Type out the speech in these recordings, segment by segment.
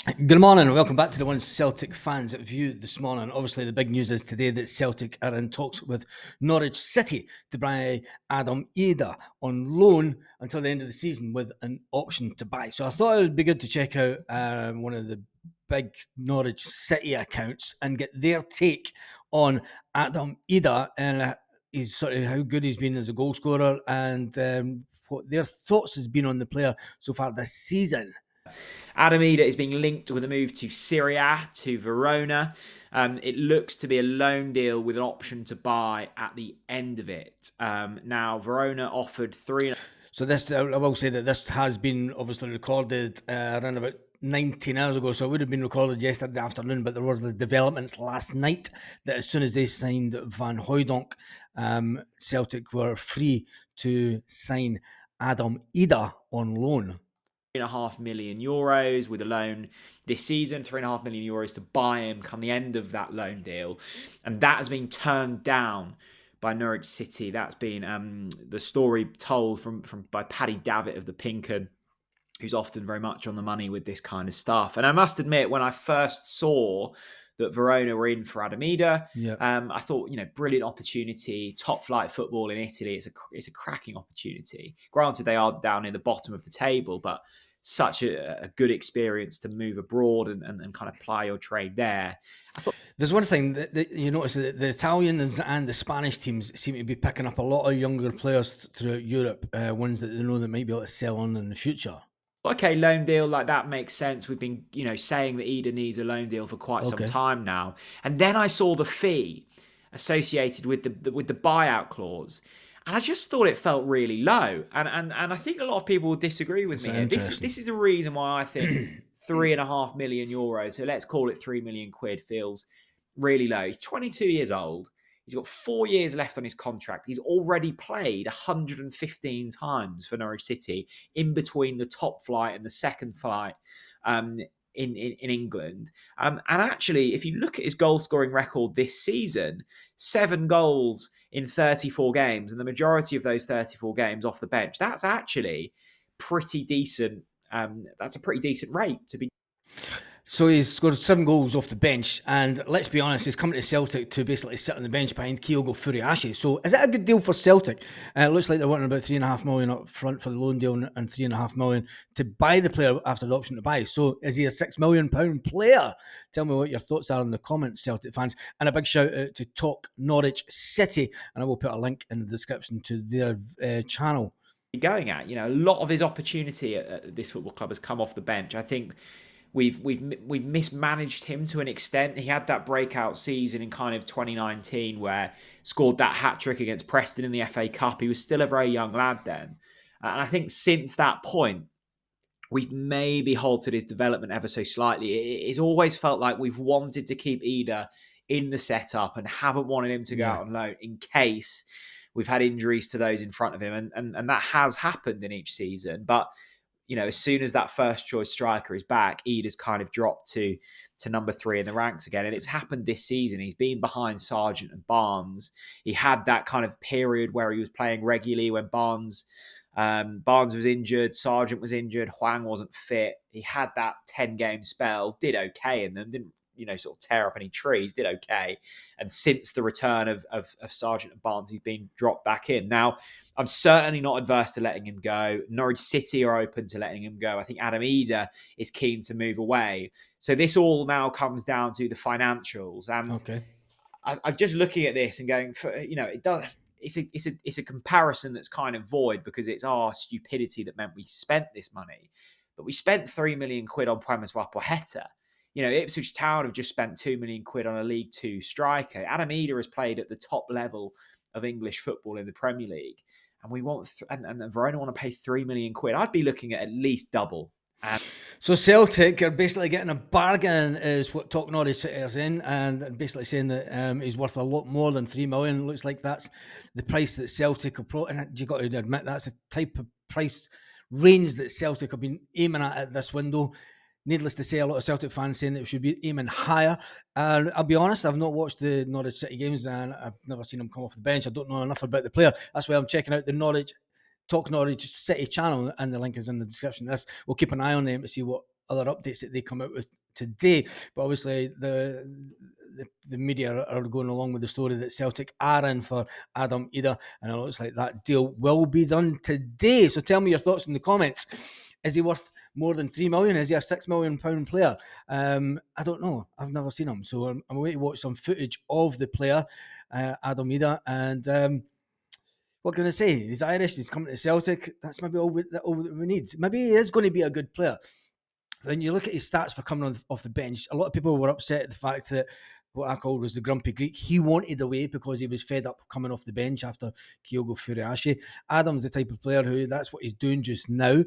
Good morning and welcome back to the One Celtic Fans View this morning. Obviously, the big news is today that Celtic are in talks with Norwich City to buy Adam Idah on loan until the end of the season with an option to buy. So I thought it would be good to check out one of the big Norwich City accounts and get their take on Adam Idah and his sort of how good he's been as a goal scorer and what their thoughts has been on the player so far this season. Adam Idah is being linked with a move to Serie A, to Verona. It looks to be a loan deal with an option to buy at the end of it. Now, Verona offered three. So this, I will say that this has been obviously recorded around about 19 hours ago, so it would have been recorded yesterday afternoon, but there were the developments last night that as soon as they signed Van Hooijdonk, Celtic were free to sign Adam Idah on loan. €3.5 million with a loan this season, €3.5 million to buy him come the end of that loan deal. And that has been turned down by Norwich City. That's been the story told from by Paddy Davitt of the Pink 'Un, who's often very much on the money with this kind of stuff. And I must admit, when I first saw that Verona were in for Adam Idah, I thought, brilliant opportunity, top flight football in Italy. It's a cracking opportunity. Granted, they are down in the bottom of the table, but such a good experience to move abroad and kind of ply your trade there. There's one thing that you notice that the Italians and the Spanish teams seem to be picking up a lot of younger players throughout Europe, ones that they know that might be able to sell on in the future. Okay, loan deal like that makes sense. We've been, saying that Idah needs a loan deal for quite some time now. And then I saw the fee associated with the buyout clause, and I just thought it felt really low. And I think a lot of people will disagree with me here. This is the reason why I think €3.5 million, so let's call it £3 million, feels really low. He's 22 years old. He's got 4 years left on his contract. He's already played 115 times for Norwich City in between the top flight and the second flight in England. And actually, if you look at his goal scoring record this season, 7 goals in 34 games, and the majority of those 34 games off the bench, that's actually pretty decent. That's a pretty decent rate to be. So he's scored 7 goals off the bench, and let's be honest, he's coming to Celtic to basically sit on the bench behind Kyogo Furiashi. So is that a good deal for Celtic? It looks like they're wanting about £3.5 million up front for the loan deal and £3.5 million to buy the player after the option to buy. So is he a £6 million player? Tell me what your thoughts are in the comments, Celtic fans. And a big shout out to TalkNorwichCity, and I will put a link in the description to their channel. Going at, a lot of his opportunity at this football club has come off the bench. I think we've mismanaged him to an extent. He had that breakout season in kind of 2019 where scored that hat-trick against Preston in the FA Cup. He was still a very young lad then. And I think since that point, we've maybe halted his development ever so slightly. It's always felt like we've wanted to keep Idah in the setup and haven't wanted him to go out on loan in case we've had injuries to those in front of him. And that has happened in each season. But as soon as that first choice striker is back, Idah's kind of dropped to number 3 in the ranks again. And it's happened this season. He's been behind Sargent and Barnes. He had that kind of period where he was playing regularly when Barnes was injured, Sargent was injured, Hwang wasn't fit. He had that 10-game spell, did okay in them, didn't sort of tear up any trees, did okay. And since the return of Sargent and Barnes, he's been dropped back in. Now, I'm certainly not adverse to letting him go. Norwich City are open to letting him go. I think Adam Idah is keen to move away. So this all now comes down to the financials. And I'm just looking at this and going, it does. It's a comparison that's kind of void because it's our stupidity that meant we spent this money. But we spent £3 million on Premiswa Poheta. Ipswich Town have just spent £2 million on a League Two striker. Adam Idah has played at the top level of English football in the Premier League, and we want and Verona want to pay £3 million. I'd be looking at least double. So Celtic are basically getting a bargain, is what TalkNorwichCity are saying, and basically saying that he's worth a lot more than $3 million. Looks like that's the price that Celtic are and you got to admit that's the type of price range that Celtic have been aiming at this window. Needless to say, a lot of Celtic fans saying that it should be aiming higher. And I'll be honest, I've not watched the Norwich City games and I've never seen him come off the bench. I don't know enough about the player. That's why I'm checking out the Talk Norwich City channel, and the link is in the description. We'll keep an eye on them to see what other updates that they come out with today. But obviously the media are going along with the story that Celtic are in for Adam Idah, and it looks like that deal will be done today. So tell me your thoughts in the comments. Is he worth more than 3 million? Is he a £6 million player? I don't know. I've never seen him, so I'm waiting to watch some footage of the player, Adam Idah, and what can I say? He's Irish. He's coming to Celtic. That's maybe all that we need. Maybe he is going to be a good player. When you look at his stats for coming off the bench, a lot of people were upset at the fact that what I called was the grumpy Greek. He wanted away because he was fed up coming off the bench after Kyogo Furuhashi. Adam's the type of player who that's what he's doing just now.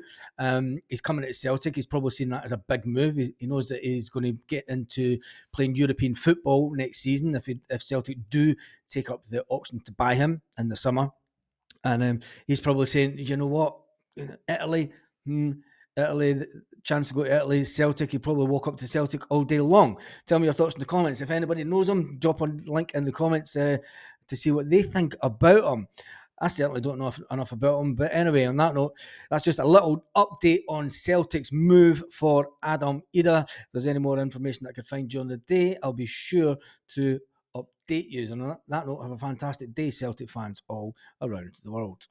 He's coming to Celtic. He's probably seen that as a big move. He knows that he's going to get into playing European football next season if Celtic do take up the option to buy him in the summer. And he's probably saying, you know what, Italy, the chance to go to Italy, Celtic, he'd probably walk up to Celtic all day long. Tell me your thoughts in the comments. If anybody knows him, drop a link in the comments to see what they think about him. I certainly don't know enough about him. But anyway, on that note, that's just a little update on Celtic's move for Adam Idah. If there's any more information that I could find during the day, I'll be sure to update you. And on that note, have a fantastic day, Celtic fans all around the world.